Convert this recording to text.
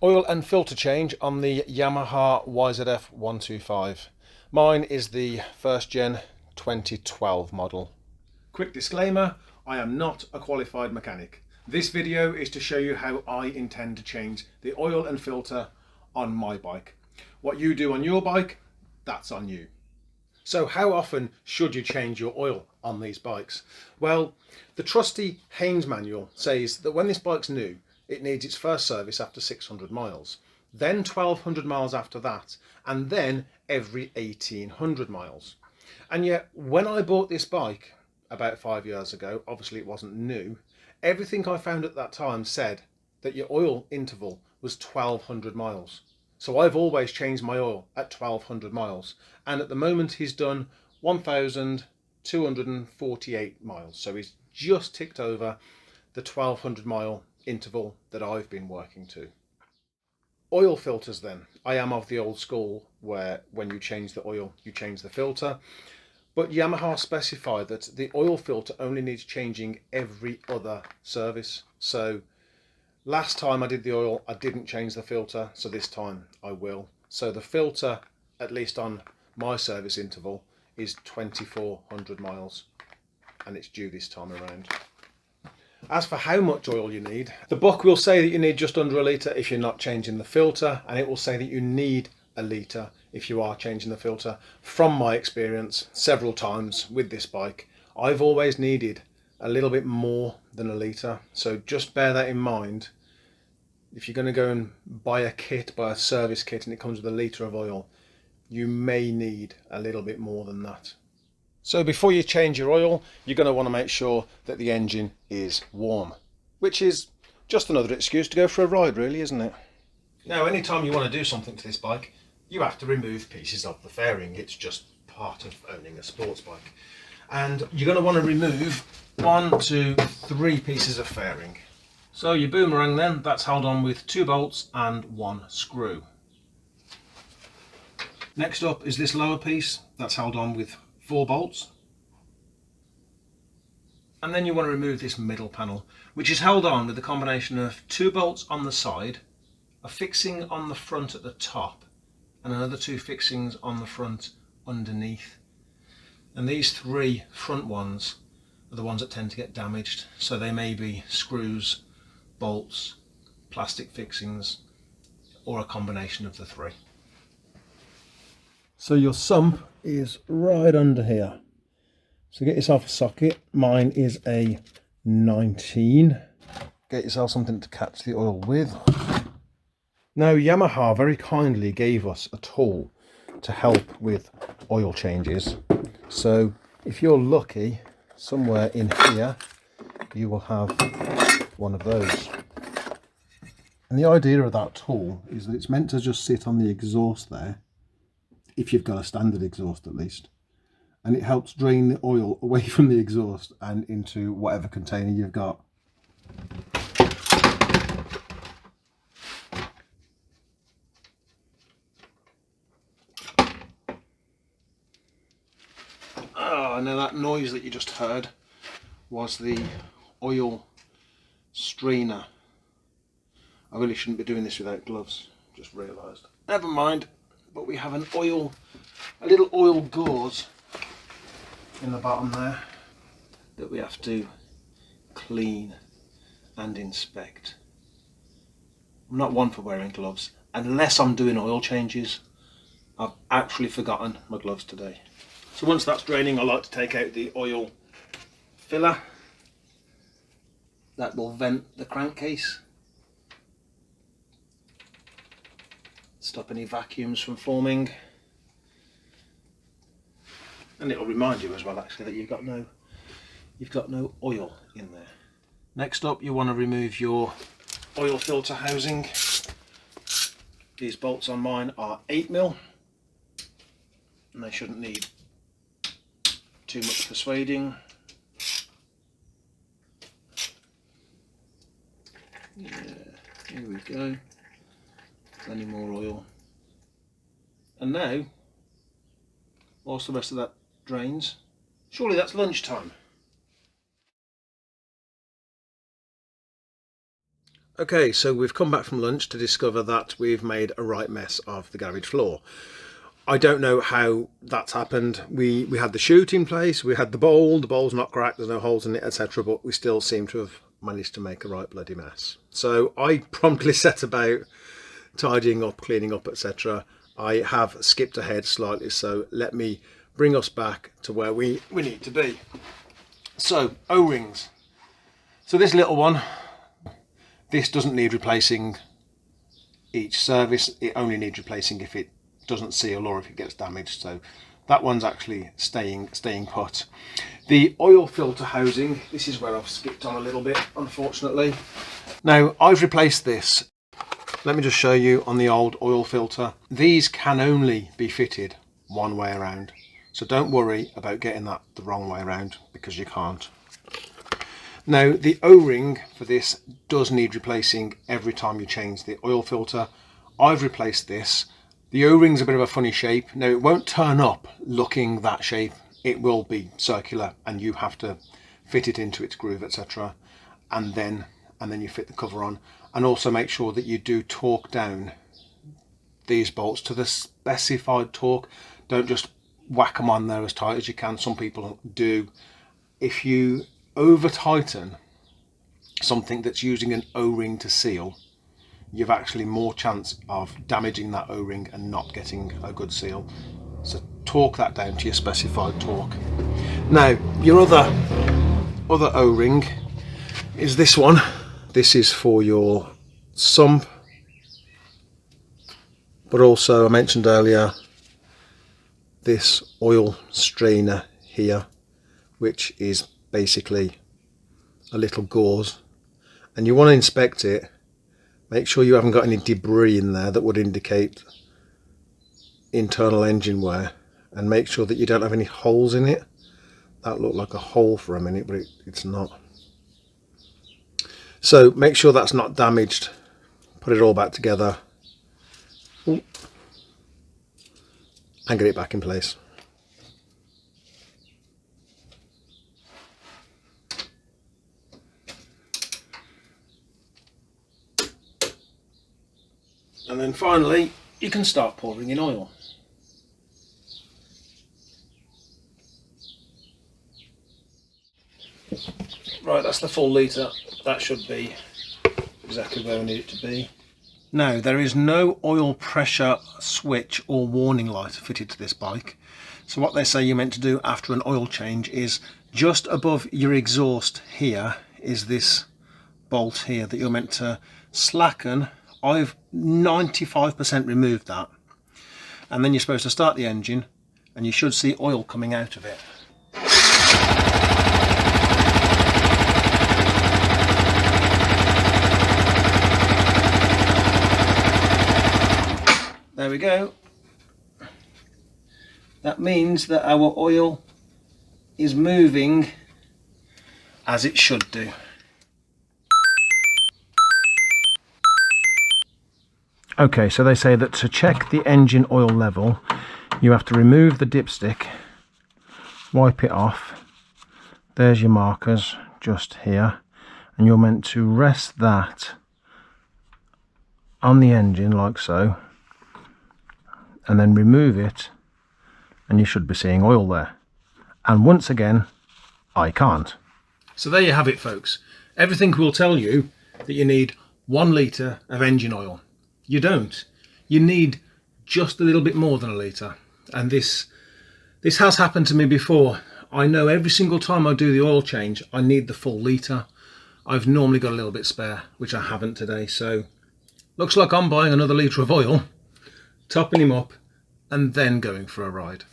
Oil and filter change on the Yamaha YZF R125. Mine is the first gen 2012 model. Quick disclaimer, I am not a qualified mechanic. This video is to show you how I intend to change the oil and filter on my bike. What you do on your bike, that's on you. So how often should you change your oil on these bikes? Well, the trusty Haynes manual says that when this bike's new, it needs its first service after 600 miles, then 1200 miles after that, and then every 1800 miles. And yet, when I bought this bike about 5 years ago, obviously it wasn't new, everything I found at that time said that your oil interval was 1200 miles. So I've always changed my oil at 1200 miles, and at the moment he's done 1248 miles, so he's just ticked over the 1200 mile interval that I've been working to. Oil filters then. I am of the old school where when you change the oil you change the filter, but Yamaha specify that the oil filter only needs changing every other service. So last time I did the oil I didn't change the filter, so this time I will. So the filter, at least on my service interval, is 2400 miles, and it's due this time around. As for how much oil you need, the book will say that you need just under a litre if you're not changing the filter, and it will say that you need a litre if you are changing the filter. From my experience, several times with this bike, I've always needed a little bit more than a litre, so just bear that in mind. If you're going to go and buy a service kit, and it comes with a litre of oil, you may need a little bit more than that. So before you change your oil, you're going to want to make sure that the engine is warm, which is just another excuse to go for a ride, really, isn't it? Now, anytime you want to do something to this bike, you have to remove pieces of the fairing. It's just part of owning a sports bike. And you're going to want to remove 1, 2, 3 pieces of fairing. So your boomerang then, that's held on with 2 bolts and 1 screw. Next up is this lower piece, that's held on with 4 bolts, and then you want to remove this middle panel, which is held on with a combination of 2 bolts on the side, a fixing on the front at the top, and another 2 fixings on the front underneath. And these 3 front ones are the ones that tend to get damaged, so they may be screws, bolts, plastic fixings, or a combination of the 3. So your sump is right under here. So get yourself a socket. Mine is a 19. Get yourself something to catch the oil with. Now Yamaha very kindly gave us a tool to help with oil changes. So if you're lucky, somewhere in here you will have one of those. And the idea of that tool is that it's meant to just sit on the exhaust there, if you've got a standard exhaust at least, and it helps drain the oil away from the exhaust and into whatever container you've got. Oh, now that noise that you just heard was the oil strainer. I really shouldn't be doing this without gloves, just realised. Never mind. But we have a little oil gauze in the bottom there that we have to clean and inspect. I'm not one for wearing gloves unless I'm doing oil changes. I've actually forgotten my gloves today. So once that's draining, I like to take out the oil filler. That will vent the crankcase, stop any vacuums from forming, and it'll remind you as well actually that you've got no oil in there. Next up, you want to remove your oil filter housing. These bolts on mine are 8mm, and they shouldn't need too much persuading. Yeah, here we go. Plenty more oil. And now, whilst the rest of that drains, surely that's lunchtime. Okay, so we've come back from lunch to discover that we've made a right mess of the garage floor. I don't know how that's happened. We had the chute in place, we had the bowl's not cracked, there's no holes in it, etc. But we still seem to have managed to make a right bloody mess. So I promptly set about tidying up, cleaning up, etc. I have skipped ahead slightly, so let me bring us back to where we need to be. So, O-rings. So this little one, this doesn't need replacing each service. It only needs replacing if it doesn't seal or if it gets damaged. So that one's actually staying put. The oil filter housing, this is where I've skipped on a little bit, unfortunately. Now I've replaced this. Let me just show you on the old oil filter. These can only be fitted one way around. So don't worry about getting that the wrong way around, because you can't. Now the O-ring for this does need replacing every time you change the oil filter. I've replaced this. The O-ring's a bit of a funny shape. Now it won't turn up looking that shape. It will be circular and you have to fit it into its groove, etc. And then you fit the cover on. And also make sure that you do torque down these bolts to the specified torque. Don't just whack them on there as tight as you can. Some people do. If you over tighten something that's using an O-ring to seal, you've actually more chance of damaging that O-ring and not getting a good seal. So torque that down to your specified torque. Now your other O-ring is this one. This is for your sump, but also I mentioned earlier this oil strainer here, which is basically a little gauze, and you want to inspect it. Make sure you haven't got any debris in there that would indicate internal engine wear, and make sure that you don't have any holes in it. That looked like a hole for a minute, but it's not. So make sure that's not damaged. Put it all back together. Ooh. And get it back in place. And then finally, you can start pouring in oil. Right, that's the full litre. That should be exactly where I need it to be. Now, there is no oil pressure switch or warning light fitted to this bike. So what they say you're meant to do after an oil change is just above your exhaust here is this bolt here that you're meant to slacken. I've 95% removed that. And then you're supposed to start the engine and you should see oil coming out of it. There we go. That means that our oil is moving as it should do. Okay, so they say that to check the engine oil level, you have to remove the dipstick, wipe it off. There's your markers just here, and you're meant to rest that on the engine like so, and then remove it, and you should be seeing oil there. And once again, I can't. So there you have it, folks. Everything will tell you that you need 1 litre of engine oil. You don't. You need just a little bit more than a litre. And this has happened to me before. I know every single time I do the oil change, I need the full litre. I've normally got a little bit spare, which I haven't today. So looks like I'm buying another litre of oil, topping him up, and then going for a ride.